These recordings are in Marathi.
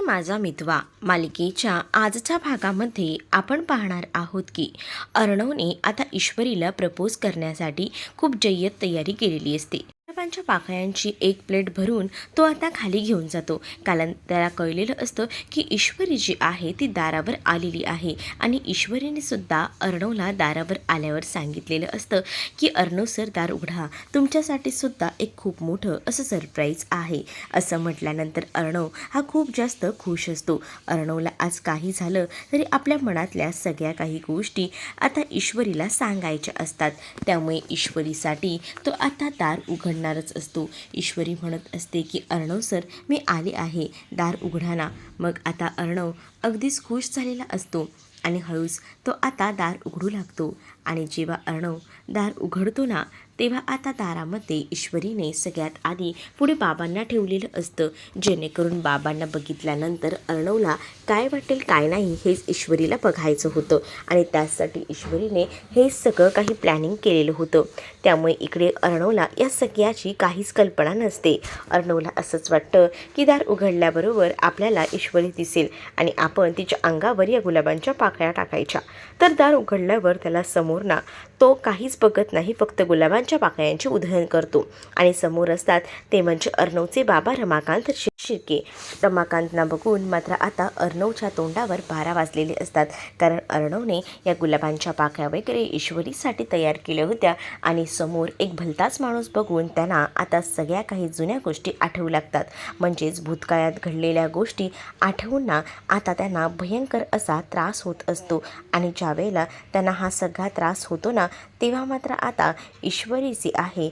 माझा मितवा मालिकेच्या आजच्या भागामध्ये आपण पाहणार आहोत की अर्णवने आता ईश्वरीला प्रपोज करण्यासाठी खूप जय्यत तयारी केलेली असते. गुलाबांच्या पाकळ्यांची एक प्लेट भरून तो आता खाली घेऊन जातो, कारण त्याला कळलेलं असतं की ईश्वरी जी आहे ती दारावर आलेली आहे. आणि ईश्वरीने सुद्धा अर्णवला दारावर आल्यावर सांगितलेलं असतं की अर्णव सर, दार उघडा, तुमच्यासाठी सुद्धा एक खूप मोठं असं सरप्राईज आहे. असं म्हटल्यानंतर अर्णव हा खूप जास्त खुश असतो. अर्णवला आज काही झालं तरी आपल्या मनातल्या सगळ्या काही गोष्टी आता ईश्वरीला सांगायच्या असतात. त्यामुळे ईश्वरीसाठी तो आता दार उघडणारच असतो. ईश्वरी म्हणत असते की अर्णव सर, मी आले आहे, दार उघडा ना. मग आता अर्णव अगदीच खुश झालेला असतो आणि हळूच तो आता दार उघडू लागतो. आणि जेव्हा अर्णव दार उघडतो ना, तेव्हा आता दारामध्ये ईश्वरीने सगळ्यात आधी पुढे बाबांना ठेवलेलं असतं, जेणेकरून बाबांना बघितल्यानंतर अर्णवला काय वाटेल काय नाही हेच ईश्वरीला बघायचं होतं. आणि त्यासाठी ईश्वरीने हे सगळं काही प्लॅनिंग केलेलं होतं. त्यामुळे इकडे अर्णवला या सगळ्याची काहीच कल्पना नसते. अर्णवला असंच वाटतं की दार उघडल्याबरोबर आपल्याला ईश्वरी दिसेल आणि आपण तिच्या अंगावर या गुलाबांच्या पाकळ्या टाकायच्या. तर दार उघडल्यावर त्याला समोर ना तो काहीच बघत नाही, फक्त गुलाबांच्या पाकळ्यांची उधळण करतो. आणि समोर असतात ते म्हणजे अर्णवचे बाबा रमाकांत शिर्के. रमाकांतना बघून मात्र आता अर्णवच्या तोंडावर 12 वाजलेले असतात, कारण अर्णवने या गुलाबांच्या पाकळ्या वगैरे ईश्वरीसाठी तयार केल्या होत्या. आणि समोर एक भलताच माणूस बघून त्यांना आता सगळ्या काही जुन्या गोष्टी आठवू लागतात. म्हणजेच भूतकाळात घडलेल्या गोष्टी आठवून ना आता त्यांना भयंकर असा त्रास होत असतो. आणि ज्या वेळेला त्यांना हा सगळा त्रास होतो ना, तेव्हा मात्र आता ईश्वरी जी आहे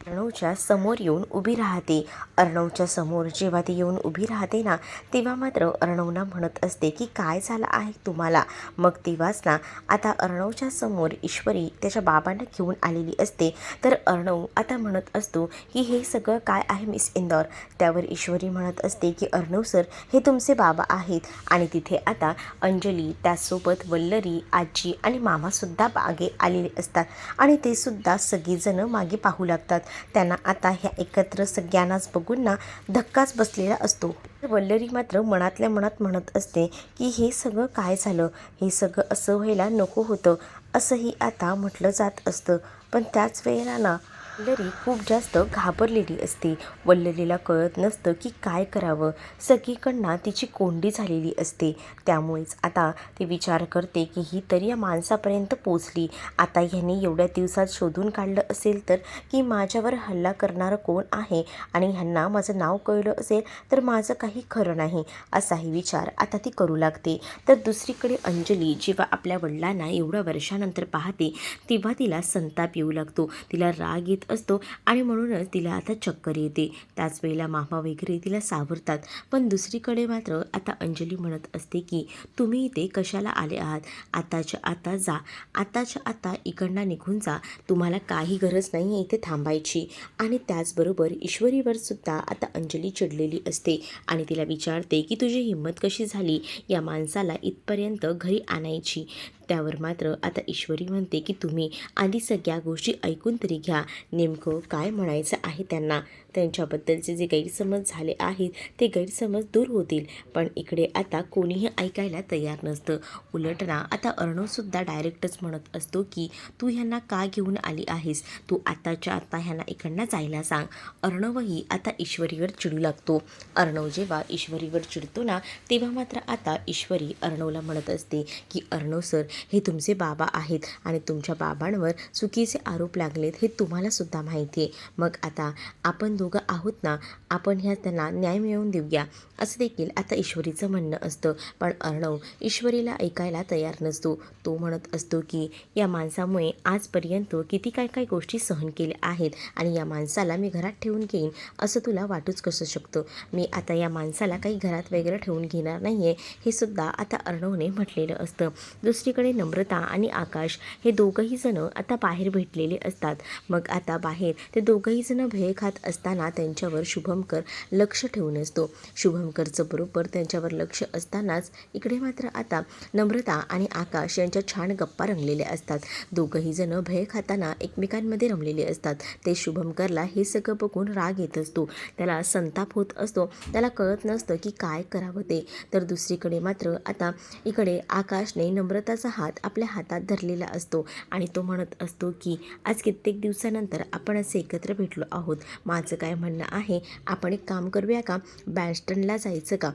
अर्णवच्या समोर येऊन उभी राहते. अर्णवच्या समोर जेव्हा ती येऊन उभी राहते ना, तेव्हा मात्र अर्णवला म्हणत असते की काय झालं आहे तुम्हाला. मग तेव्हाच ना आता अर्णवच्या समोर ईश्वरी त्याच्या बाबांना घेऊन आलेली असते. तर अर्णव आता म्हणत असतो की हे सगळं काय आहे मिस इंदौर. त्यावर ईश्वरी म्हणत असते की अर्णव सर, हे तुमचे बाबा आहेत. आणि तिथे आता अंजली, त्याचसोबत वल्लरी, आजी आणि मामासुद्धा मागे आलेले असतात. आणि ते सुद्धा सगळेजणं मागे पाहू लागतात. त्यांना आता ह्या एकत्र सगळ्यांनाच बघून ना धक्काच बसलेला असतो. वल्लरी मात्र मनातल्या मनात म्हणत असते की हे सगळं काय झालं, हे सगळं असं व्हायला नको होतं, असंही आता म्हटलं जात असतं. पण त्याच वेळेला ना वल्लरी खूप जास्त घाबरलेली असते. वल्लरीला कळत नसतं की काय करावं. सगळीकडनं तिची कोंडी झालेली असते. त्यामुळेच आता ती विचार करते की ही तरी या माणसापर्यंत पोचली. आता ह्यांनी एवढ्या दिवसात शोधून काढलं असेल तर की माझ्यावर हल्ला करणारं कोण आहे, आणि ह्यांना माझं नाव कळलं असेल तर माझं काही खरं नाही, असाही विचार आता ती करू लागते. तर दुसरीकडे अंजली जेव्हा आपल्या वडिलांना एवढ्या वर्षानंतर पाहते, तेव्हा तिला संताप येऊ लागतो, तिला राग येत असतो. आणि म्हणूनच तिला आता चक्कर येते. त्याच वेळेला मामा वगैरे तिला सावरतात. पण दुसरीकडे मात्र आता अंजली म्हणत असते की तुम्ही इथे कशाला आले आहात, आताच्या आता जा, आताच्या आता इकडनं निघून जा, तुम्हाला काही गरज नाही आहे इथे थांबायची. आणि त्याचबरोबर ईश्वरीवर सुद्धा आता अंजली चिडलेली असते आणि तिला विचारते की तुझी हिंमत कशी झाली या माणसाला इथपर्यंत घरी आणायची. त्यावर मात्र आता ईश्वरी म्हणते की तुम्ही आधी सगळ्या गोष्टी ऐकून तरी घ्या, नेमकं काय म्हणायचं आहे त्यांना. त्यांच्याबद्दलचे जे गैरसमज झाले आहेत ते गैरसमज दूर होतील. पण इकडे आता कोणीही ऐकायला तयार नसतं. उलट ना आता अर्णवसुद्धा डायरेक्टच म्हणत असतो की तू ह्यांना का घेऊन आली आहेस, तू आताच्या आता ह्यांना इकडनं जायला सांग. अर्णवही आता ईश्वरीवर चिडू लागतो. अर्णव जेव्हा ईश्वरीवर चिडतो ना, तेव्हा मात्र आता ईश्वरी अर्णवला म्हणत असते की अर्णव सर, हे तुमचे बाबा आहेत आणि तुमच्या बाबांवर चुकीचे आरोप लागलेत हे तुम्हाला सुद्धा माहिती आहे. मग आता आपण दोघं आहोत ना, आपण ह्या त्यांना न्याय मिळवून देऊया, असं देखील आता ईश्वरीचं म्हणणं असतं. पण अर्णव ईश्वरीला ऐकायला तयार नसतो. तो म्हणत असतो की या माणसामुळे आजपर्यंत किती काय गोष्टी सहन केल्या आहेत आणि या माणसाला मी घरात ठेवून घेईन असं तुला वाटूच कसं शकतं. मी आता या माणसाला काही घरात वगैरे ठेवून घेणार नाही आहे, हे सुद्धा आता अर्णवने म्हटलेलं असतं. दुसरीकडे नम्रता आणि आकाश हे दोघंही जण आता बाहेर भेटलेले असतात. मग आता बाहेर ते दोघंही जण भेळ खात असताना असताना त्यांच्यावर शुभंकर लक्ष ठेवून असतो. शुभंकरचं बरोबर त्यांच्यावर लक्ष असतानाच इकडे मात्र आता नम्रता आणि आकाश यांच्या छान गप्पा रंगलेल्या असतात. दोघंही जण भय खाताना एकमेकांमध्ये रमलेले असतात. ते शुभंकरला हे सगळं बघून राग येत असतो, त्याला संताप होत असतो, त्याला कळत नसतं की काय करावं ते. तर दुसरीकडे मात्र आता इकडे आकाशने नम्रताचा हात आपल्या हातात धरलेला असतो आणि तो म्हणत असतो की आज कित्येक दिवसानंतर आपण असे एकत्र भेटलो आहोत. माझं काय म्हणणं आहे, आपण एक काम करूया का, बँडस्टँडला जायचं का?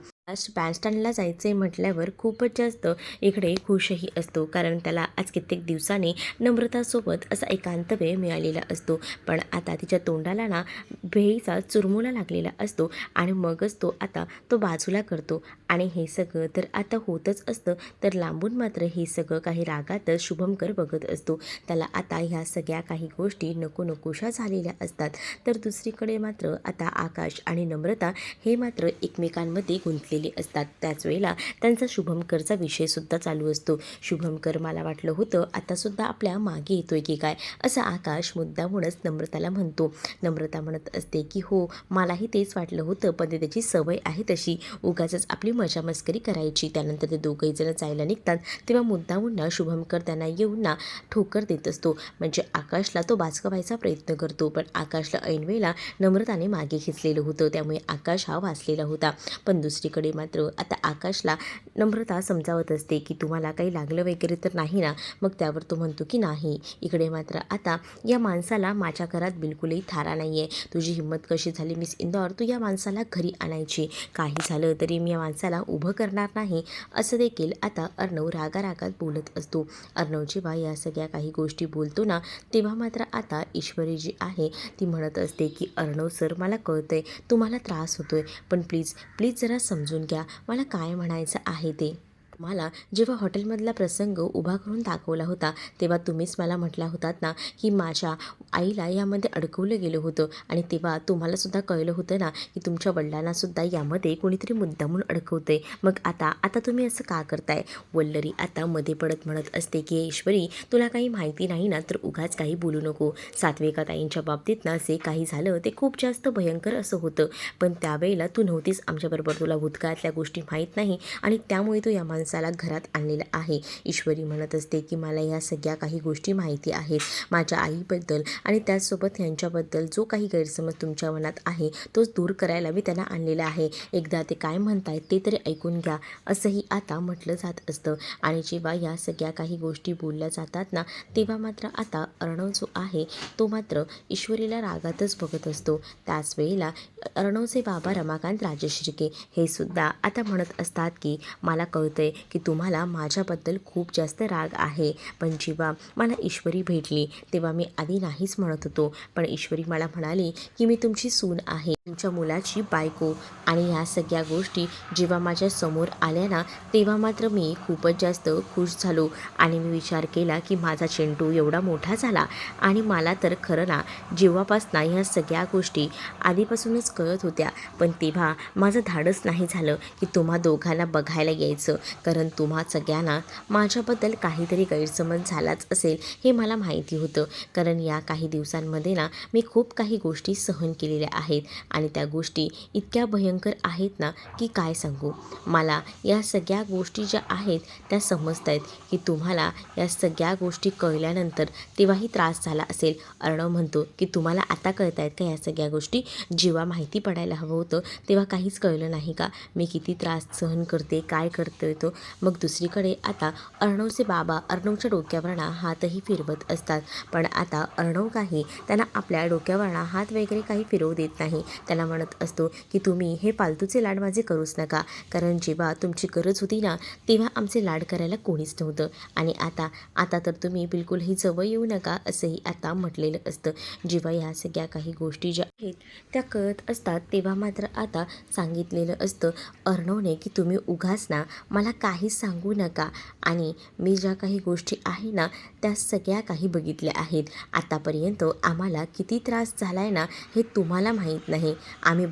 बँडस्टँडला जायचे म्हटल्यावर खूपच जास्त इकडे खुशही असतो, कारण त्याला आज कित्येक दिवसाने नम्रतासोबत असा एकांत वेळ मिळालेला असतो. पण आता तिच्या तोंडाला ना भेईचा चुरमुला लागलेला असतो आणि मगच तो बाजूला करतो. आणि हे सगळं तर आता होतच असतं, तर लांबून मात्र हे सगळं काही रागातच शुभंकर बघत असतो. त्याला आता ह्या सगळ्या काही गोष्टी नकोशा झालेल्या असतात. तर दुसरीकडे मात्र आता आकाश आणि नम्रता हे मात्र एकमेकांमध्ये गुंतलेले असतात. त्याच वेळेला त्यांचा शुभंकरचा विषयसुद्धा चालू असतो. शुभंकर, मला वाटलं होतं आतासुद्धा आपल्या मागे येतोय की काय, असं आकाश मुद्दामूनच नम्रताला म्हणतो. नम्रता म्हणत असते की हो, मलाही तेच वाटलं होतं, पण ते त्याची सवय आहे तशी उगाचच आपली मजा मस्करी करायची. त्यानंतर ते दोघंही जण जायला निघतात तेव्हा मुद्दामून ना शुभंकर त्यांना येऊन ना ठोकर देत असतो. म्हणजे आकाशला तो बाचकवायचा प्रयत्न करतो, पण आकाशला ऐनवेळेला नम्रताने मागे खेचलेलं होतं, त्यामुळे आकाश हा वाचलेला होता. पण दुसरीकडे मात्र आता आकाशला नम्रता समजावत असते की तुम्हाला काही लागलं वगैरे तर नाही ना. मग त्यावर तो म्हणतो की नाही. इकडे मात्र आता या माणसाला माझ्या घरात बिलकुलही थारा नाही आहे. तुझी हिंमत कशी झाली मिस इंदौर, तू या माणसाला घरी आणायची? काही झालं तरी मी या माणसाला उभं करणार नाही, असं देखील आता अर्णव रागारागात बोलत असतो. अर्णव जेव्हा या सगळ्या काही गोष्टी बोलतो ना, तेव्हा मात्र आता ईश्वरी जी आहे ती म्हणत असते की अर्णव सर, मला कळतंय तुम्हाला त्रास होतोय, पण प्लीज जरा समजून घ्या मला काय म्हणायचं आहे ते. मला जेव्हा हॉटेलमधला प्रसंग उभा करून दाखवला होता तेव्हा तुम्हीच मला म्हटला होतात ना की माझ्या आईला यामध्ये अडकवलं गेलं होतं, आणि तेव्हा तुम्हालासुद्धा कळलं होतं ना की तुमच्या वडिलांनासुद्धा यामध्ये कोणीतरी मुद्दामून अडकवतंय. मग आता तुम्ही असं का करताय? वल्लरी आता मध्ये पडत म्हणत असते की ईश्वरी, तुला काही माहिती नाही ना तर उगाच काही बोलू नको. सात्विकाताईंच्या बाबतीत ना जे काही झालं ते खूप जास्त भयंकर असं होतं, पण त्यावेळेला तू नव्हतीस आमच्याबरोबर, तुला भूतकाळातल्या गोष्टी माहीत नाही आणि त्यामुळे तू या माणसाला घरात आणलेलं आहे. ईश्वरी म्हणत असते की मला या सगळ्या काही गोष्टी माहिती आहेत, माझ्या आईबद्दल आणि त्याचसोबत यांच्याबद्दल जो काही गैरसमज तुमच्या मनात आहे तोच दूर करायला मी त्यांना आणलेला आहे. एकदा ते काय म्हणतायत ते तरी ऐकून घ्या, असंही आता म्हटलं जात असतं. आणि जेव्हा या सगळ्या काही गोष्टी बोलल्या जातात ना, तेव्हा मात्र आता अर्णव जो आहे तो मात्र ईश्वरीला रागातच बघत असतो. त्याच वेळेला अर्णवचे बाबा रमाकांत राजशिर्के हे सुद्धा आता म्हणत असतात की मला कळतंय की तुम्हाला माझ्याबद्दल खूप जास्त राग आहे, पण जेव्हा मला ईश्वरी भेटली तेव्हा मी आधी नाहीच म्हणत होतो, पण ईश्वरी मला म्हणाली की मी तुमची सून आहे, तुमच्या मुलाची बायको, आणि ह्या सगळ्या गोष्टी जेव्हा माझ्या समोर आल्या ना तेव्हा मात्र मी खूपच जास्त खुश झालो आणि मी विचार केला की माझा चेंटू एवढा मोठा झाला. आणि मला तर खरं ना जेव्हापासनं ह्या सगळ्या गोष्टी आधीपासूनच कळत होत्या, पण तेव्हा माझं धाडस नाही झालं की तुम्हा दोघांना बघायला यायचं, कारण तुम्हा सगळ्यांना माझ्याबद्दल काहीतरी गैरसमज झालाच असेल हे मला माहिती होतं. कारण या काही दिवसांमध्ये ना मी खूप काही गोष्टी सहन केलेल्या आहेत आणि त्या गोष्टी इतक्या भयंकर आहेत ना की काय सांगू. मला या सगळ्या गोष्टी ज्या आहेत त्या समजत आहेत की तुम्हाला या सगळ्या गोष्टी कळल्यानंतर तेव्हाही त्रास झाला असेल. अर्णव म्हणतो की तुम्हाला आता कळत आहेत का या सगळ्या गोष्टी? जेव्हा माहिती पडायला हवं होतं तेव्हा काहीच कळलं नाही का मी किती त्रास सहन करते, काय करतोय तो? मग दुसरीकडे आता अर्णवचे बाबा अर्णवच्या डोक्यावर ना हातही फिरवत असतात, पण आता अर्णव काही त्यांना आपल्या डोक्यावर ना हात वगैरे काही फिरवू देत नाही. त्याला म्हणत असतो की तुम्ही हे फालतूचे लाड माझे करूच नका, कारण जेव्हा तुमची गरज होती ना तेव्हा आमचे लाड करायला कोणीच नव्हतं, आणि आता तर तुम्ही बिलकुलही जवळ येऊ नका, असंही आता म्हटलेलं असतं. जेव्हा ह्या सगळ्या काही गोष्टी ज्या आहेत त्या कळत असतात तेव्हा मात्र आता सांगितलेलं असतं अर्णवने की तुम्ही उगाच ना मला काहीच सांगू नका आणि मी ज्या काही गोष्टी आहे ना त्या सगळ्या काही बघितल्या आहेत. आतापर्यंत आम्हाला किती त्रास झाला आहे ना हे तुम्हाला माहीत नाही. आम्ही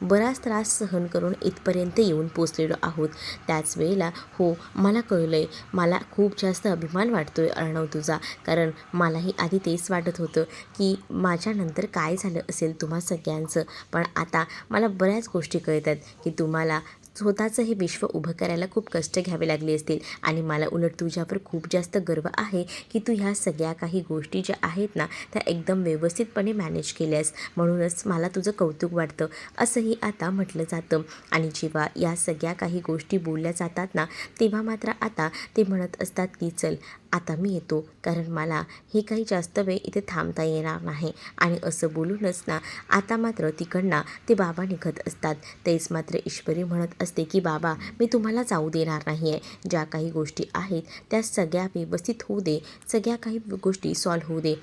बराच त्रास सहन करून इथपर्यंत येऊन पोचलेलो आहोत. त्याच वेळेला हो मला कळलं आहे, मला खूप जास्त अभिमान वाटतो आहे अर्णव तुझा, कारण मलाही आधी तेच वाटत होतं की माझ्यानंतर काय झालं असेल तुम्हा सगळ्यांचं. पण आता मला बऱ्याच गोष्टी कळत आहेत की तुम्हाला स्वतःचं हे विश्व उभं करायला खूप कष्ट घ्यावे लागले असतील आणि मला उलट तुझ्यावर खूप जास्त गर्व आहे की तू ह्या सगळ्या काही गोष्टी ज्या आहेत ना त्या एकदम व्यवस्थितपणे मॅनेज केल्यास, म्हणूनच मला तुझं कौतुक वाटतं असंही आता म्हटलं जातं. आणि जेव्हा या सगळ्या काही गोष्टी बोलल्या जातात ना तेव्हा मात्र आता ते म्हणत असतात की चल आता मी येतो, कारण मला हे काही जास्त वेळ इथे थांबता येणार नाही. आणि असं बोलूनच ना आता मात्र तिकडनं ते बाबा निघत असतात. तेच मात्र ईश्वरी म्हणत असते की बाबा मी तुम्हाला जाऊ देणार नाही आहे. ज्या काही गोष्टी आहेत त्या सगळ्या व्यवस्थित होऊ दे, सगळ्या काही गोष्टी सॉल्व्ह होऊ दे,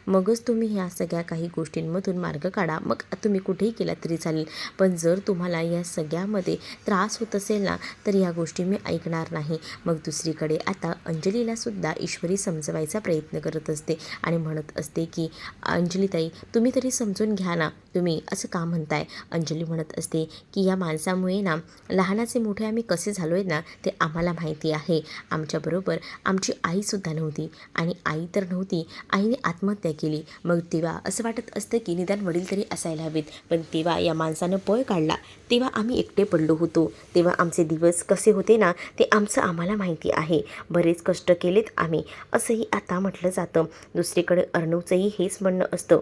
मगच तुम्ही ह्या सगळ्या काही गोष्टींमधून मार्ग काढा. मग तुम्ही कुठेही केला तरी चालेल, पण जर तुम्हाला या सगळ्यामध्ये त्रास होत असेल ना तर या गोष्टी मी ऐकणार नाही. मग दुसरीकडे आता अंजलीला सुद्धा ईश्वरी समजवायचा प्रयत्न करत असते आणि म्हणत असते की अंजलीताई तुम्ही तरी समजून घ्या ना, तुम्ही असं का म्हणताय. अंजली म्हणत असते की या माणसामुळे ना लहानाचे मोठे आम्ही कसे झालो आहे ना ते आम्हाला माहिती आहे. आमच्याबरोबर आमची आईसुद्धा नव्हती आणि आई तर नव्हती, आईने आत्महत्या केली. मग तेव्हा असं वाटत असतं की निदान वडील तरी असायला हवेत, पण तेव्हा या माणसानं पळ काढला तेव्हा आम्ही एकटे पडलो होतो. तेव्हा आमचे दिवस कसे होते ना ते आम्हाला माहिती आहे. बरेच कष्ट केलेत आम्ही असंही आता म्हटलं जातं. दुसरीकडे अर्णवचंही हेच म्हणणं असतं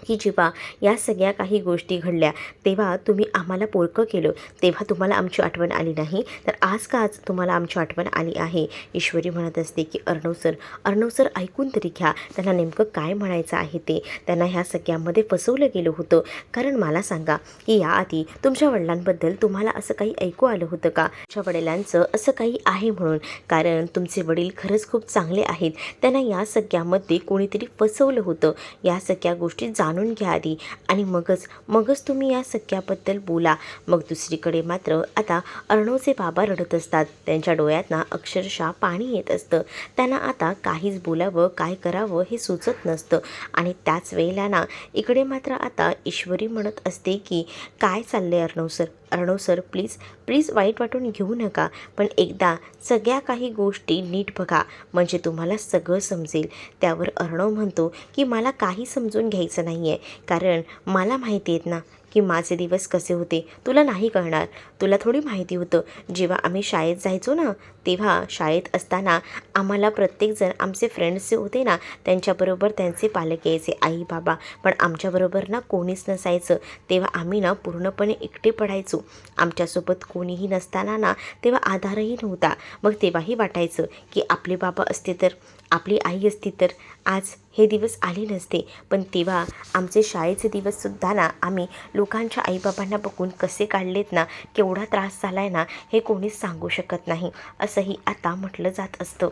की जेव्हा या सगळ्या काही गोष्टी घडल्या तेव्हा तुम्ही आम्हाला पोरकं केलं, तेव्हा तुम्हाला आमची आठवण आली नाही, तर आज तुम्हाला आमची आठवण आली आहे. ईश्वरी म्हणत असते की अर्णव सर ऐकून तरी घ्या, त्यांना नेमकं काय म्हणायचं आहे ते. त्यांना ह्या सगळ्यामध्ये फसवलं गेलं होतं. कारण मला सांगा की याआधी तुमच्या वडिलांबद्दल तुम्हाला असं काही ऐकू आलं होतं का, तुमच्या वडिलांचं असं काही आहे म्हणून. कारण तुमचे वडील खरंच खूप चांगले आहेत, त्यांना या सगळ्यामध्ये कोणीतरी फसवलं होतं. या सगळ्या गोष्टी जाणून घ्या आधी आणि मगच तुम्ही या सगळ्याबद्दल बोला. मग दुसरीकडे मात्र आता अर्णवचे बाबा रडत असतात. त्यांच्या डोळ्यात ना अक्षरशः पाणी येत असतं. त्यांना आता काहीच बोलावं काय करावं हे सुचत नसतं. आणि त्याच वेळेला ना इकडे मात्र आता ईश्वरी म्हणत असते की काय चाललंय अर्णव सर प्लीज वाईट वाटून घेऊ नका, पण एकदा सगळ्या काही गोष्टी नीट बघा म्हणजे तुम्हाला सगळं समजेल. त्यावर अर्णव म्हणतो की मला काही समजून घ्यायचं नाही आहे, कारण मला माहिती आहेत ना की माझे दिवस कसे होते. तुला नाही कळणार, तुला थोडी माहिती होतं. जेव्हा आम्ही शाळेत जायचो ना तेव्हा शाळेत असताना आम्हाला प्रत्येकजण आमचे फ्रेंड्स जे होते ना त्यांच्याबरोबर त्यांचे पालक यायचे, आई बाबा, पण आमच्याबरोबर ना कोणीच नसायचं. तेव्हा आम्ही ना पूर्णपणे एकटे पडायचो. आमच्यासोबत कोणीही नसताना ना तेव्हा आधारही नव्हता. मग तेव्हाही वाटायचं की आपले बाबा असते तर, आपली आई असती तर आज हे दिवस आले नसते. पण तेव्हा आमचे शाळेचे दिवससुद्धा ना आम्ही लोकांच्या आईबाबांना बघून कसे काढलेत ना, केवढा त्रास झाला आहे ना हे कोणीच सांगू शकत नाही असंही आता म्हटलं जात असतं.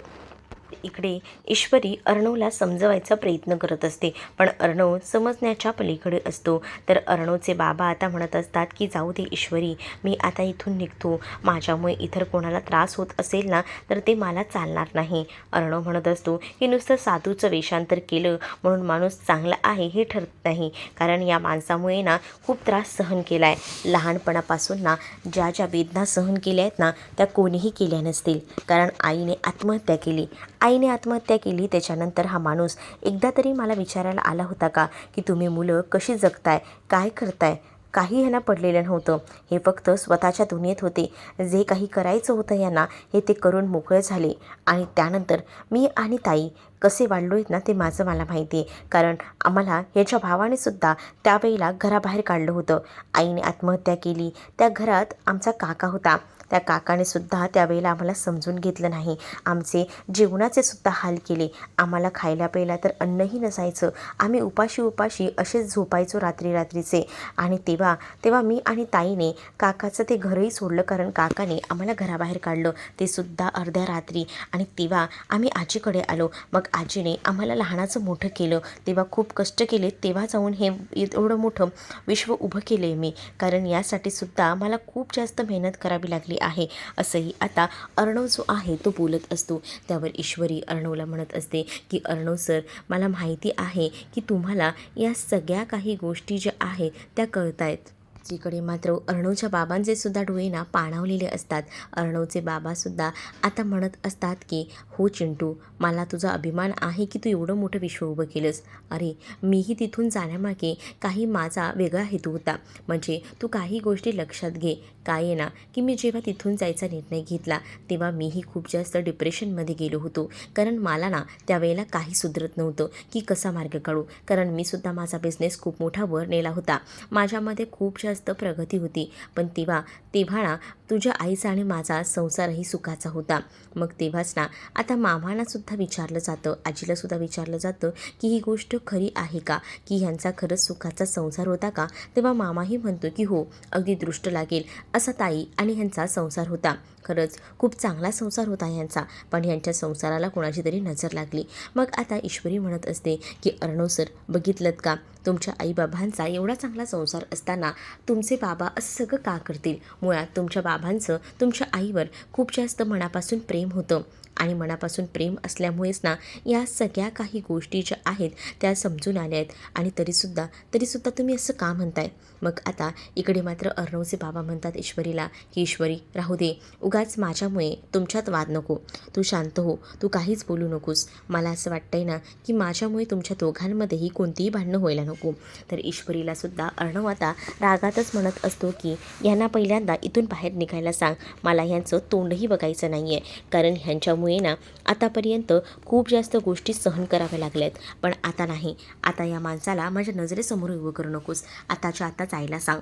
इकडे ईश्वरी अर्णवला समजवायचा प्रयत्न करत असते, पण अर्णव समजण्याच्या पलीकडे असतो. तर अर्णवचे बाबा आता म्हणत असतात की जाऊ दे ईश्वरी, मी आता इथून निघतो. माझ्यामुळे इतर कोणाला त्रास होत असेल ना तर ते मला चालणार नाही. अर्णव म्हणत असतो की नुसतं साधूचं वेषांतर केलं म्हणून माणूस चांगला आहे हे ठरत नाही, कारण या माणसामुळे ना खूप त्रास सहन केला आहे. लहानपणापासून ना ज्या वेदना सहन केल्या आहेत ना त्या कोणीही केल्या नसतील, कारण आईने आत्महत्या केली. त्याच्यानंतर हा माणूस एकदा तरी मला विचारायला आला होता का की तुम्ही मुलं कशी जगताय, काय करताय. काही ह्यांना पडलेलं नव्हतं. हे फक्त स्वतःच्या दुनियेत होते. जे काही करायचं होतं यांना हे ते करून मोकळे झाले. आणि त्यानंतर मी आणि ताई कसे वाढलो आहेत ना ते मला माहिती आहे, कारण आम्हाला ह्याच्या भावाने सुद्धा त्यावेळेला घराबाहेर काढलं होतं. आईने आत्महत्या केली. त्या घरात आमचा काका होता. त्या काकाने सुद्धा त्यावेळेला आम्हाला समजून घेतलं नाही. आमचे जेवणाचे सुद्धा हाल केले. आम्हाला खायला प्यायला तर अन्नही नसायचं. आम्ही उपाशी असेच झोपायचो रात्रीचे. आणि तेव्हा मी आणि ताईने काकाचं ते घरही सोडलं, कारण काकाने आम्हाला घराबाहेर काढलं, ते सुद्धा अर्ध्या रात्री. आणि तेव्हा आम्ही आजीकडे आलो. मग आजीने आम्हाला लहानाचं मोठं केलं, तेव्हा खूप कष्ट केले, तेव्हा जाऊन हे एवढं मोठं विश्व उभं केलं आहे मी, कारण यासाठी सुद्धा मला खूप जास्त मेहनत करावी लागली आहे, असंही आता अर्णव जो आहे तो बोलत असतो. त्यावर ईश्वरी अर्णवला म्हणत असते की अर्णव सर, मला माहिती आहे की तुम्हाला या सगळ्या काही गोष्टी ज्या आहेत त्या कळत आहेत. दुसरीकडे मात्र अर्णवच्या बाबांचे सुद्धा डोळे ना पाणावलेले असतात. अर्णवचे बाबासुद्धा आता म्हणत असतात की हो चिंटू, मला तुझा अभिमान आहे की तू एवढं मोठं विश्व उभं केलंस. अरे मीही तिथून जाण्यामागे काही माझा वेगळा हेतू होता. म्हणजे तू काही गोष्टी लक्षात घे. काय आहे ना की मी जेव्हा तिथून जायचा निर्णय घेतला तेव्हा मीही खूप जास्त डिप्रेशनमध्ये गेलो होतो, कारण मला ना त्यावेळेला काही सुधरत नव्हतं की कसा मार्ग काढू, कारण मी सुद्धा माझा बिझनेस खूप मोठा वर नेला होता. माझ्यामध्ये खूप जास्त प्रगती होती, पण तेव्हा ना तुझ्या आईचा आणि माझा संसारही सुखाचा होता. मग तेव्हाच ना आता मामांनासुद्धा विचारलं जातं, आजीलासुद्धा विचारलं जातं की ही गोष्ट खरी आहे का, की ह्यांचा खरंच सुखाचा संसार होता का. तेव्हा मामाही म्हणतो की हो, अगदी दृष्ट लागेल असा ताई आणि ह्यांचा संसार होता. खरंच खूप चांगला संसार होता ह्यांचा, पण ह्यांच्या संसाराला कोणाची तरी नजर लागली. मग आता ईश्वरी म्हणत असते की अर्णव सर, बघितलंत का, तुमच्या आईबाबांचा एवढा चांगला संसार असताना तुमचे बाबा असं सगळं का करतील. मुळात तुमच्या बाबांचं तुमच्या आईवर खूप जास्त मनापासून प्रेम होतं, आणि मनापासून प्रेम असल्यामुळेच ना या सगळ्या काही गोष्टी ज्या आहेत त्या समजून आल्या आहेत, आणि तरीसुद्धा तुम्ही असं का म्हणताय. मग आता इकडे मात्र अर्णवचे बाबा म्हणतात ईश्वरीला की ईश्वरी, राहू दे, उगाच माझ्यामुळे तुमच्यात वाद नको, तू शांत हो, तू काहीच बोलू नकोस. मला असं वाटतंय ना की माझ्यामुळे तुमच्या दोघांमध्येही कोणतीही भांडणं व्हायला नको. तर ईश्वरीला सुद्धा अर्णव आता रागातच म्हणत असतो की यांना पहिल्यांदा इथून बाहेर निघायला सांग, मला ह्यांचं तोंडही बघायचं नाही आहे, कारण ह्यांच्यामुळे ना आतापर्यंत खूप जास्त गोष्टी सहन कराव्या लागल्यात, पण आता नाही, आता या माणसाला माझ्या नजरेसमोर उभं करू नकोस, आताच्या आता जायला सांग.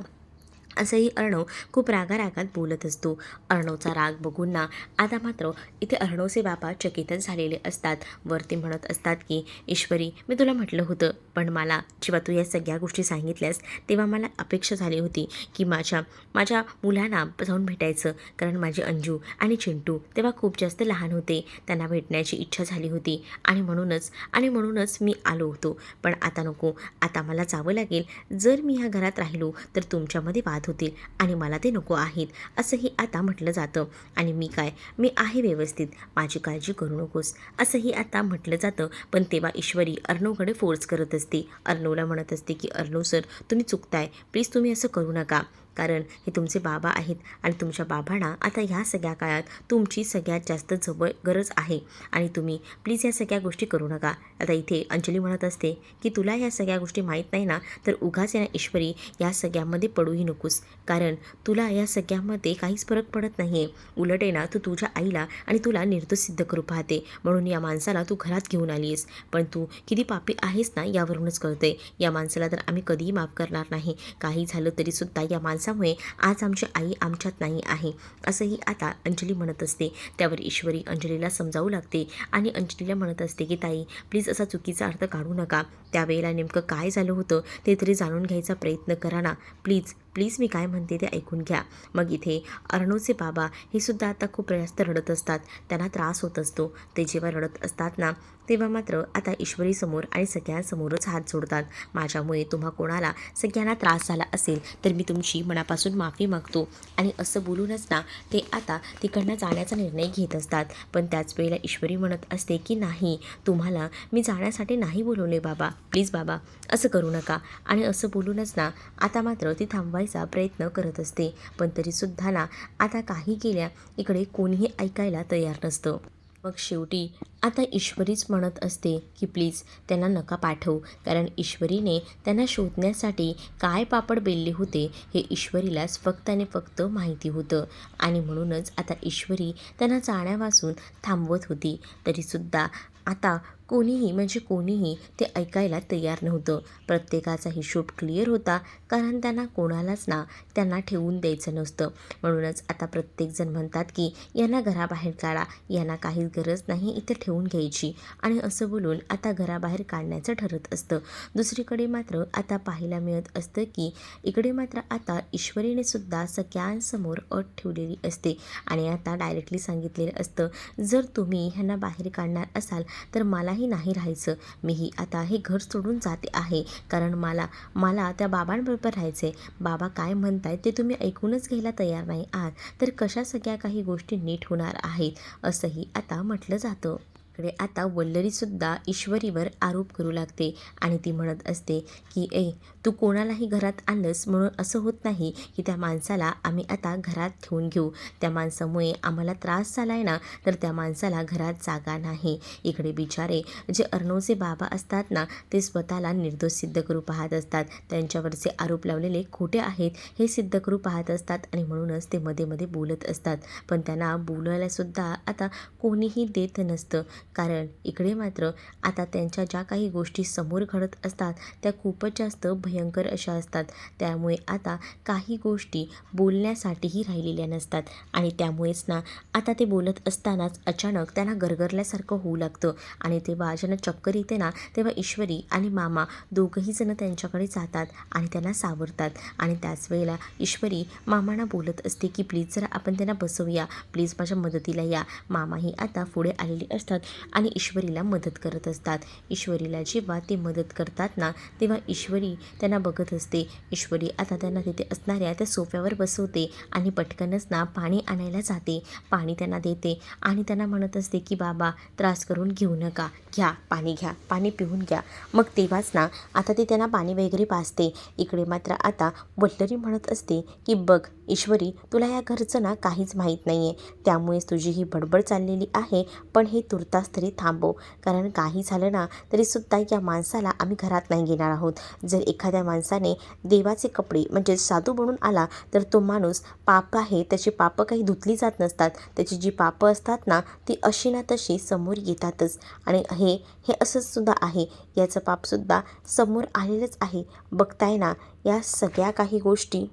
असंही अर्णव खूप रागारागात बोलत असतो. अर्णवचा राग बघून ना आता मात्र इथे अर्णवचे बाबा चकितच झालेले असतात. वरती म्हणत असतात की ईश्वरी, मी तुला म्हटलं होतं, पण मला जेव्हा तू या सगळ्या गोष्टी सांगितल्यास तेव्हा मला अपेक्षा झाली होती की माझ्या मुलांना जाऊन भेटायचं, कारण माझे अंजू आणि चिंटू तेव्हा खूप जास्त लहान होते, त्यांना भेटण्याची इच्छा झाली होती, आणि म्हणूनच मी आलो होतो. पण आता नको, आता मला जावं लागेल. जर मी ह्या घरात राहिलो तर तुमच्यामध्ये वाद होतील, आणि मला ते नको आहेत, असंही आता म्हटलं जातं. आणि मी आहे व्यवस्थित, माझी काळजी करू नकोस, असंही आता म्हटलं जातं. पण तेव्हा ईश्वरी अर्णवकडे फोर्स करत असते, अर्णवला म्हणत असते की अर्णव सर, तुम्ही चुकताय, प्लीज तुम्ही असं करू नका, कारण हे तुमचे बाबा आहेत, आणि तुमच्या बाबांना आता ह्या सगळ्या काळात तुमची सगळ्यात जास्त जवळ गरज आहे, आणि तुम्ही प्लीज या सगळ्या गोष्टी करू नका. आता इथे अंजली म्हणत असते की तुला या सगळ्या गोष्टी माहीत नाही ना, तर उगाच या ईश्वरी या सगळ्यामध्ये पडूही नकोस, कारण तुला या सगळ्यामध्ये काहीच फरक पडत नाही आहे. उलट आहे ना, तू तुझ्या आईला आणि तुला निर्दोष सिद्ध करू पाहते, म्हणून या माणसाला तू घरात घेऊन आली आहेस. पण तू किती पापी आहेस ना यावरूनच कळते. या माणसाला तर आम्ही कधीही माफ करणार नाही. काही झालं तरीसुद्धा या माणसामुळे आज आमची आई आमच्यात नाही आहे, असंही आता अंजली म्हणत असते. त्यावर ईश्वरी अंजलीला समजावू लागते, आणि अंजलीला म्हणत असते की ताई, प्लीज असा चुकीचा अर्थ काढू नका. त्यावेळेला नेमकं काय झालं होतं ते तरी जाणून घ्यायचा प्रयत्न करा ना, प्लीज मी काय म्हणते ते ऐकून घ्या. मग इथे अर्णवचे बाबा हे सुद्धा आता खूप जास्त रडत असतात, त्यांना त्रास होत असतो. ते जेव्हा रडत असतात ना तेव्हा मात्र आता ईश्वरीसमोर आणि सगळ्यांसमोरच हात जोडतात. माझ्यामुळे तुम्हा कोणाला सगळ्यांना त्रास झाला असेल तर मी तुमची मनापासून माफी मागतो, आणि असं बोलूनच ना ते आता तिकडनं जाण्याचा निर्णय घेत असतात. पण त्याच वेळेला ईश्वरी म्हणत असते की नाही, तुम्हाला मी जाण्यासाठी नाही बोलवले बाबा, प्लीज बाबा असं करू नका. आणि असं बोलूनच ना आता मात्र ती थांबवायचा प्रयत्न करत असते, पण तरीसुद्धा ना आता काही केल्या इकडे कोणीही ऐकायला तयार नसतं. मग शेवटी आता ईश्वरीच म्हणत असते की प्लीज त्यांना नका पाठवू, कारण ईश्वरीने त्यांना शोधण्यासाठी काय पापड बेलले होते हे ईश्वरीलाच फक्त आणि फक्त माहिती होतं, आणि म्हणूनच आता ईश्वरी त्यांना जाण्यापासून थांबवत होती. तरीसुद्धा आता कोणीही ते ऐकायला तयार नव्हतं. प्रत्येकाचा हिशोब क्लिअर होता, कारण त्यांना कोणालाच ना त्यांना ठेवून द्यायचं नसतं. म्हणूनच आता प्रत्येकजण म्हणतात की यांना घराबाहेर काढा, यांना काहीच गरज नाही इथे ठेवून घ्यायची आणि असं बोलून आता घराबाहेर काढण्याचं ठरत असतं. दुसरीकडे मात्र आता पाहायला मिळत असतं की इकडे मात्र आता ईश्वरीने सुद्धा सगळ्यांसमोर अट ठेवलेली असते आणि आता डायरेक्टली सांगितलेलं असतं, जर तुम्ही ह्यांना बाहेर काढणार असाल तर मलाही नाही राहायचं. मीही आता हे घर सोडून जाते आहे, कारण मला त्या बाबांबरोबर राहायचं आहे. बाबा काय म्हणतायत ते तुम्ही ऐकूनच घ्यायला तयार नाही आहात, तर कशा सगळ्या काही गोष्टी नीट होणार आहेत, असंही आता म्हटलं जातं. इकडे आता वल्लरीसुद्धा ईश्वरीवर आरोप करू लागते आणि ती म्हणत असते की तू कोणालाही घरात आणलंस म्हणून असं होत नाही की त्या माणसाला आम्ही आता घरात ठेवून घेऊ. त्या माणसामुळे आम्हाला त्रास झाला आहे ना, तर त्या माणसाला घरात जागा नाही. इकडे बिचारे जे अर्णवचे बाबा असतात ना, ते स्वतःला निर्दोष सिद्ध करू पाहत असतात. त्यांच्यावरचे आरोप लावलेले खोटे आहेत हे सिद्ध करू पाहत असतात आणि म्हणूनच ते मध्ये मध्ये बोलत असतात. पण त्यांना बोलायलासुद्धा आता कोणीही देत नसतं, कारण इकडे मात्र आता त्यांच्या ज्या काही गोष्टी समोर घडत असतात त्या खूपच जास्त भयंकर अशा असतात. त्यामुळे आता काही गोष्टी बोलण्यासाठीही राहिलेल्या नसतात आणि त्यामुळेच ना आता ते बोलत असतानाच अचानक त्यांना गरगरल्यासारखं होऊ लागतं आणि तेव्हा ज्यांना चक्कर येते ना, तेव्हा ईश्वरी आणि मामा दोघंही जण त्यांच्याकडे जातात आणि त्यांना सावरतात. आणि त्याच वेळेला ईश्वरी मामांना बोलत असते की प्लीज जरा आपण त्यांना बसवूया, प्लीज माझ्या मदतीला या. मामाही आता पुढे आलेले असतात आणि ईश्वरीला मदत करत असतात. ईश्वरीला जेव्हा ते मदत करतात ना, तेव्हा ईश्वरी त्यांना बघत असते. ईश्वरी आता त्यांना तिथे असणाऱ्या त्या सोफ्यावर बसवते आणि पटकनच ना पाणी आणायला जाते. पाणी त्यांना देते आणि त्यांना म्हणत असते की बाबा त्रास करून घेऊ नका, घ्या पाणी, घ्या पाणी पिऊन घ्या. मग तेव्हाच ना आता ते त्यांना पाणी वगैरे पाजते. इकडे मात्र आता वल्लरी म्हणत असते की बघ ईश्वरी, तुला या घरचं ना काहीच माहीत नाही आहे, त्यामुळेच तुझी ही बडबड चाललेली आहे. पण हे तुर्तास तरी थांबव, कारण काही झालं ना तरीसुद्धा या माणसाला आम्ही घरात नाही घेणार आहोत. जर एखाद्या माणसाने देवाचे कपडे म्हणजे साधू बनून आला तर तो माणूस पाप आहे, त्याची पापं काही धुतली जात नसतात. त्याची जी पापं असतात ना ती अशी ना तशी समोर येतातच आणि हे हे असंच सुद्धा आहे. याचं पापसुद्धा समोर आलेलंच आहे. बघताय ना या सगळ्या काही गोष्टी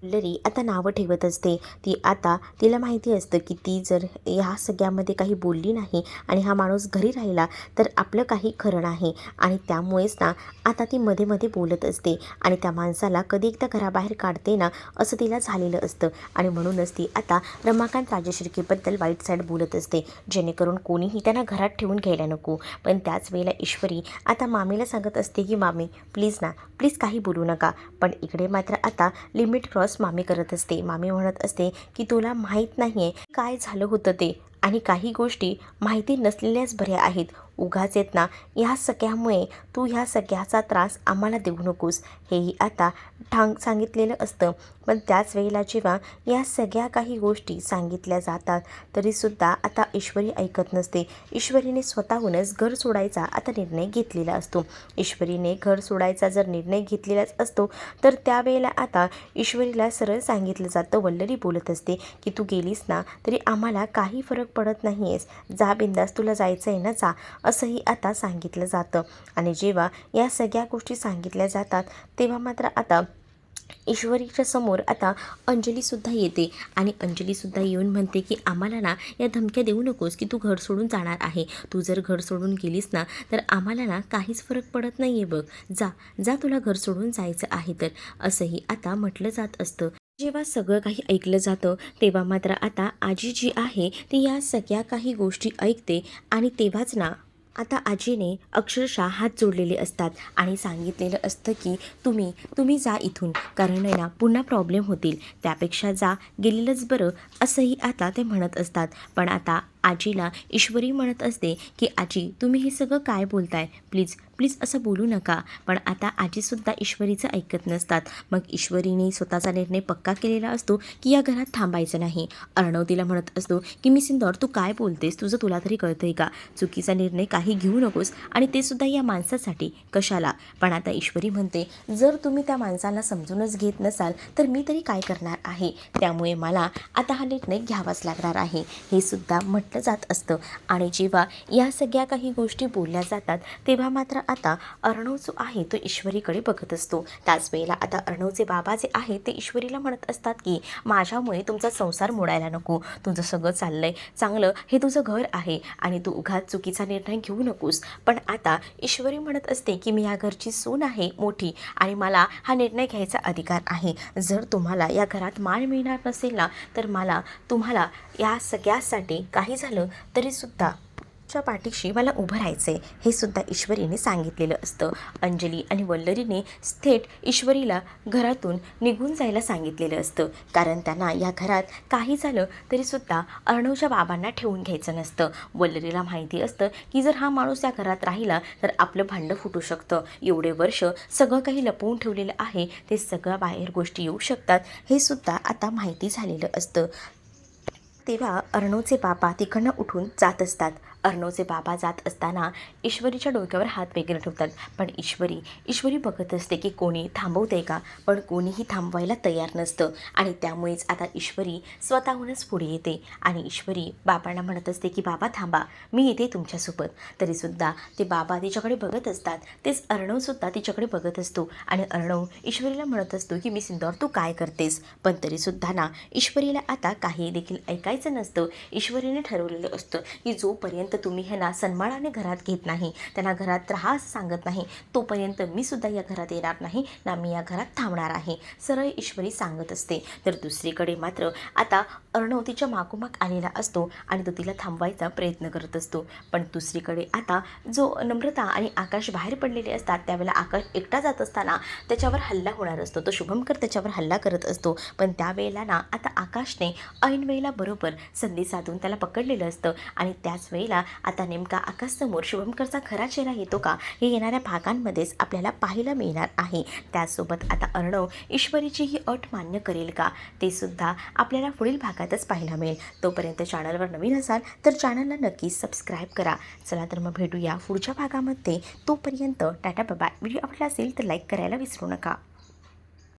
वल्लरी आता नावं ठेवत असते. ती आता तिला माहिती असतं की ती जर ह्या सगळ्यामध्ये काही बोलली नाही आणि हा माणूस घरी राहिला तर आपलं काही खरं नाही आणि त्यामुळेच ना आता ती मध्ये मध्ये बोलत असते आणि त्या माणसाला कधी एकदा घराबाहेर काढते ना असं तिला झालेलं असतं आणि म्हणूनच ती आता रमाकांत राजशिर्केबद्दल वाईट साईड बोलत असते, जेणेकरून कोणीही त्यांना घरात ठेवून घ्यायला नको. पण त्याच वेळेला ईश्वरी आता मामीला सांगत असते की मामी प्लीज ना, प्लीज काही बोलू नका. पण इकडे मात्र आता लिमिट क्रॉस मामी करत असते. मामी म्हणत असते की तुला माहीत नाही आहे काय झालं होतं ते, आणि काही गोष्टी माहिती नसलेल्याच बऱ्या आहेत. उगाच येत ना ह्या सगळ्यामुळे तू ह्या सगळ्याचा त्रास आम्हाला देऊ नकोस, हेही आता सांगितलेलं असतं. पण त्याच वेळेला जेव्हा या सगळ्या काही गोष्टी सांगितल्या जातात तरीसुद्धा आता ईश्वरी ऐकत नसते. ईश्वरीने स्वतःहूनच घर सोडायचा आता निर्णय घेतलेला असतो. ईश्वरीने घर सोडायचा जर निर्णय घेतलेलाच असतो तर त्यावेळेला आता ईश्वरीला सरळ सांगितलं जातं, वल्लरी बोलत असते की तू गेलीस ना तरी आम्हाला काही फरक पडत नाही आहेस, जा बिंदास, तुला जायचं आहे ना जा, असंही आता सांगितलं जातं. आणि जेव्हा या सगळ्या गोष्टी सांगितल्या जातात तेव्हा मात्र आता ईश्वरीच्या समोर आता अंजलीसुद्धा येते आणि अंजलीसुद्धा येऊन म्हणते की आम्हाला ना या धमक्या देऊ नकोस की तू घर सोडून जाणार आहे. तू जर घर सोडून गेलीस ना तर आम्हाला ना काहीच फरक पडत नाही आहे बघ, जा जा, तुला घर सोडून जायचं आहे तर, असंही आता म्हटलं जात असतं. जेव्हा सगळं काही ऐकलं जातं तेव्हा मात्र आता आजी जी आहे ती या सगळ्या काही गोष्टी ऐकते आणि तेव्हाच ना आता आजीने अक्षरशः हात जोडलेले असतात आणि सांगितलेलं असतं की तुम्ही जा इथून, कारण आहे ना पुन्हा प्रॉब्लेम होतील, त्यापेक्षा जा, गेलेलंच बरं, असंही आता ते म्हणत असतात. पण आता आजीला ईश्वरी म्हणत असते की आजी तुम्ही हे सगळं काय बोलताय, प्लीज प्लीज असं बोलू नका. पण आता आजीसुद्धा ईश्वरीचं ऐकत नसतात. मग ईश्वरीने स्वतःचा निर्णय पक्का केलेला असतो की या घरात थांबायचं नाही. अर्णव तिला म्हणत असतो की मिसिंदौर तू काय बोलतेस, तुला तरी कळतंय का, चुकीचा निर्णय काही घेऊ नकोस, आणि ते सुद्धा या माणसासाठी कशाला. पण आता ईश्वरी म्हणते जर तुम्ही त्या माणसाला समजूनच घेत नसाल तर मी तरी काय करणार आहे, त्यामुळे मला आता हा निर्णय घ्यावाच लागणार आहे, हे सुद्धा म्हटलं जात असतं. आणि जेव्हा या सगळ्या काही गोष्टी बोलल्या जातात तेव्हा मात्र आता अर्णव जो आहे तो ईश्वरीकडे बघत असतो. त्याच वेळेला आता अर्णवचे बाबा जे आहे ते ईश्वरीला म्हणत असतात की माझ्यामुळे तुमचा संसार मोडायला नको, तुझं सगळं चाललंय चांगलं, हे तुझं घर आहे आणि तू उगाच चुकीचा निर्णय घेऊ नकोस. पण आता ईश्वरी म्हणत असते की मी या घरची सून आहे मोठी आणि मला हा निर्णय घ्यायचा अधिकार आहे. जर तुम्हाला या घरात मान मिळणार नसेल ना तर मला तुम्हाला या सगळ्यासाठी काही झालं तरीसुद्धा च्या पाठीशी मला उभं राहायचं आहे, हे सुद्धा ईश्वरीने सांगितलेलं असतं. अंजली आणि वल्लरीने थेट ईश्वरीला घरातून निघून जायला सांगितलेलं असतं, कारण त्यांना या घरात काही झालं तरीसुद्धा अर्णवच्या बाबांना ठेवून घ्यायचं नसतं. वल्लरीला माहिती असतं की जर हा माणूस या घरात राहिला तर आपलं भांडं फुटू शकतं. एवढे वर्ष सगळं काही लपवून ठेवलेलं आहे ते सगळं बाहेर गोष्टी येऊ शकतात, हे सुद्धा आता माहिती झालेलं असतं. तेव्हा अर्णवचे बाबा तिकडनं उठून जात असतात. अर्णवचे बाबा जात असताना ईश्वरीच्या डोक्यावर हात वगैरे ठेवतात. पण ईश्वरी बघत असते की कोणी थांबवते का, पण कोणीही थांबवायला तयार नसतं आणि त्यामुळेच आता ईश्वरी स्वतःहूनच पुढे येते आणि ईश्वरी बाबांना म्हणत असते की बाबा थांबा, मी येते तुमच्यासोबत. तरीसुद्धा ते बाबा तिच्याकडे बघत असतात. तेच अर्णवसुद्धा तिच्याकडे बघत असतो आणि अर्णव ईश्वरीला म्हणत असतो की मी सिंदूर तू काय करतेस. पण तरीसुद्धा ना ईश्वरीला आता काही देखील ऐकायचं नसतं. ईश्वरीने ठरवलेलं असतं की जोपर्यंत तुम्ही ह्यांना सन्मानाने घरात घेत नाही, त्यांना घरात राहा असं सांगत नाही, तोपर्यंत मी सुद्धा या घरात येणार नाही ना, मी या घरात थांबणार आहे, सरळ ईश्वरी सांगत असते. तर दुसरीकडे मात्र आता अर्णव तिच्या मागोमाग आलेला असतो आणि तो तिला थांबवायचा प्रयत्न करत असतो. पण दुसरीकडे आता जो नम्रता आणि आकाश बाहेर पडलेले असतात, त्यावेळेला आकाश एकटा जात असताना त्याच्यावर हल्ला होणार असतो. तो शुभंकर त्याच्यावर हल्ला करत असतो. पण त्यावेळेला ना आता आकाशने ऐन वेळेला बरोबर संधी साधून त्याला पकडलेलं असतं आणि त्याच वेळेला आता नेमका आकाशसमोर शुभंकरचा खरा चेहरा येतो का, हे येणाऱ्या भागांमध्येच आपल्याला पाहायला मिळणार आहे. त्याचसोबत आता अर्णव ईश्वरीची ही अट मान्य करेल का, ते सुद्धा आपल्याला पुढील भागातच पाहायला मिळेल. तोपर्यंत चॅनलवर नवीन असाल तर चॅनलला नक्कीच सबस्क्राईब करा. चला तर मग भेटूया पुढच्या भागामध्ये. तोपर्यंत टाटा बाय. व्हिडिओ आवडला असेल तर लाईक करायला विसरू नका.